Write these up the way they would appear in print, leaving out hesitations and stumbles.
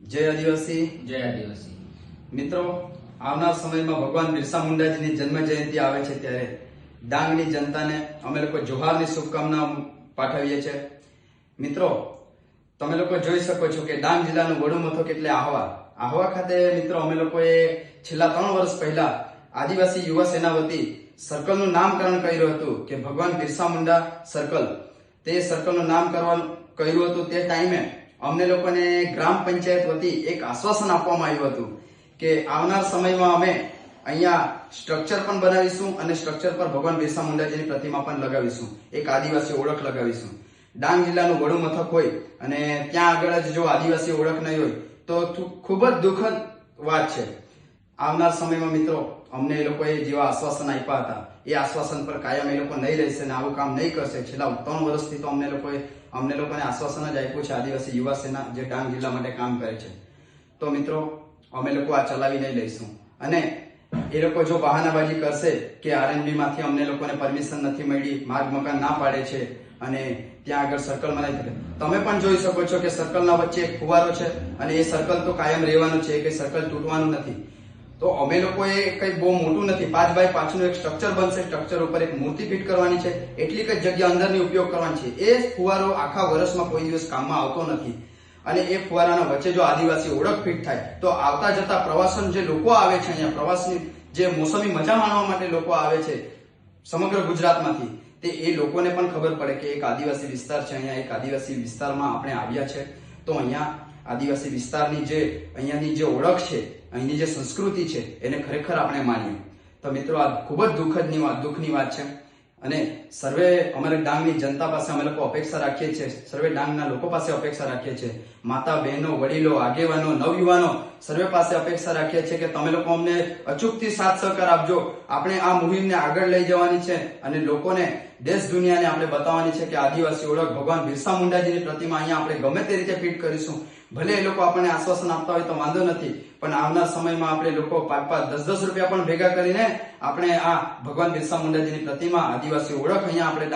જય આદિવાસી। જય આદિવાસી। મિત્રો, આવનાર સમયમાં ભગવાન બિરસા મુંડાજીની જન્મ જયંતિ આવે છે ત્યારે ડાંગની જનતાને અમે લોકો જોહારની શુભકામના પાઠવીએ છીએ। મિત્રો, તમે લોકો જોઈ શકો છો કે ડાંગ જિલ્લાનું વડું મથક એટલે આહવા। આહવા ખાતે મિત્રો અમે લોકોએ છેલ્લા 3 વર્ષ પહેલા આદિવાસી યુવા સેના વતી સર્કલનું નામકરણ કર્યું હતું કે ભગવાન બિરસા મુંડા સર્કલ। તે સર્કલનું નામકરણ કર્યું હતું તે ટાઈમે અમને લોકોને ગ્રામ પંચાયત વતી એક આશ્વાસન આપવામાં આવ્યું હતું કે આવનાર સમયમાં અમે અહીંયા સ્ટ્રક્ચર પણ બનાવીશું અને સ્ટ્રક્ચર પર ભગવાન બિરસા મુંડાજીની પ્રતિમા પણ લગાવીશું, એક આદિવાસી ઓળખ લગાવીશું। ડાંગ જિલ્લાનું વડું મથક હોય અને ત્યાં આગળ જ જો આદિવાસી ઓળખ નહીં હોય તો ખૂબ જ દુઃખદ વાત છે। આવનાર સમયમાં મિત્રો અમને એ લોકોએ જેવા આશ્વાસન આપ્યા હતા એ આશ્વાસન પર કાયમ એ લોકો નહીં રહેશે અને આવું કામ નહીં કરશે। છેલ્લા 3 વર્ષથી તો અમને લોકોને આશ્વાસન જ આપ્યું છે આદિવાસી યુવા સેના જે ડાંગ જિલ્લા માટે કામ કરે છે। તો મિત્રો અમે લોકો આ ચલાવી નહીં લઈશું અને એ લોકો જો બહાનાબાજી કરશે કે આરએનબી માંથી અમને લોકોને પરમિશન નથી મળી, માર્ગ મકાન ના પાડે છે અને ત્યાં આગળ સર્કલમાં નહીં થાય, તમે પણ જોઈ શકો છો કે સર્કલના વચ્ચે એક ફુવારો છે અને એ સર્કલ તો કાયમ રહેવાનું છે, કે સર્કલ તૂટવાનું નથી। તો અમે લોકોએ કઈ બહુ મોટું નથી, 5 બાય 5 નું એક સ્ટ્રક્ચર બનશે, સ્ટ્રક્ચર ઉપર એક મૂર્તિ ફિટ કરવાની છે, એટલી કઈ જગ્યા અંદરની ઉપયોગ કરવાની છે। એ ફુવારો આખા વર્ષમાં કોઈ દિવસ કામમાં આવતો નથી અને એ ફુવારાના વચ્ચે જો આદિવાસી ઓળખ ફિટ થાય તો આવતા જતા પ્રવાસન જે લોકો આવે છે અહીંયા, પ્રવાસની જે મોસમી મજા માણવા માટે લોકો આવે છે સમગ્ર ગુજરાતમાંથી, તે એ લોકોને પણ ખબર પડે કે એક આદિવાસી વિસ્તાર છે, અહીંયા એક આદિવાસી વિસ્તારમાં આપણે આવ્યા છે તો અહીંયા આદિવાસી વિસ્તારની જે અહીંયાની જે ઓળખ છે, અહીંની જે સંસ્કૃતિ છે એને ખરેખર આપણે માનીએ। તો મિત્રો આ ખૂબ જ દુઃખની વાત છે અને સર્વે અમારે ડાંગની જનતા પાસે અમે લોકો અપેક્ષા રાખીએ છીએ, સર્વે ડાંગના લોકો પાસે અપેક્ષા રાખીએ છીએ, માતા બહેનો, વડીલો, આગેવાનો, નવયુવાનો સર્વે પાસે અપેક્ષા રાખીએ છીએ કે તમે લોકો અમને અચૂકથી સાથ સહકાર આપજો। આપણે આ મુહિમને આગળ લઈ જવાની છે અને લોકોને, દેશ દુનિયાને આપણે બતાવવાની છે કે આદિવાસી ઓળખ ભગવાન બિરસા મુંડાજીની પ્રતિમા અહીંયા આપણે ગમે તે રીતે ફિટ કરીશું। ભલે એ લોકો આપણને આશ્વાસન આપતા હોય તો વાંધો નથી, પણ આવનાર સમયમાં આપણે લોકો 5-5, 10-10 રૂપિયા પણ ભેગા કરીને આપણે આ ભગવાન બિરસા મુંડાજીની પ્રતિમા, આદિવાસી ઓળખ અહીંયા આપણે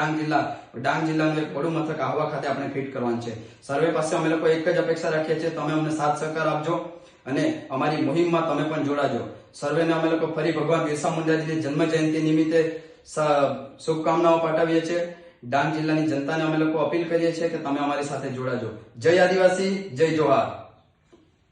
ડાંગ જિલ્લાનું એક વડું મથક આહવા ખાતે આપણે ફિટ કરવાનું છે। સર્વે પાસે અમે લોકો એક જ અપેક્ષા રાખીએ છીએ, તમે અમને સાથ સહકાર આપજો અને અમારી મુહિમમાં તમે પણ જોડાજો। સર્વેને અમે લોકો ફરી ભગવાન બિરસા મુંડાજીની જન્મ જયંતિ નિમિત્તે શુભકામનાઓ પાઠવીએ છીએ। ડાંગ જિલ્લાની જનતાને અમે લોકો અપીલ કરીએ છીએ કે તમે અમારી સાથે જોડાજો। જય આદિવાસી, જય જોહાર।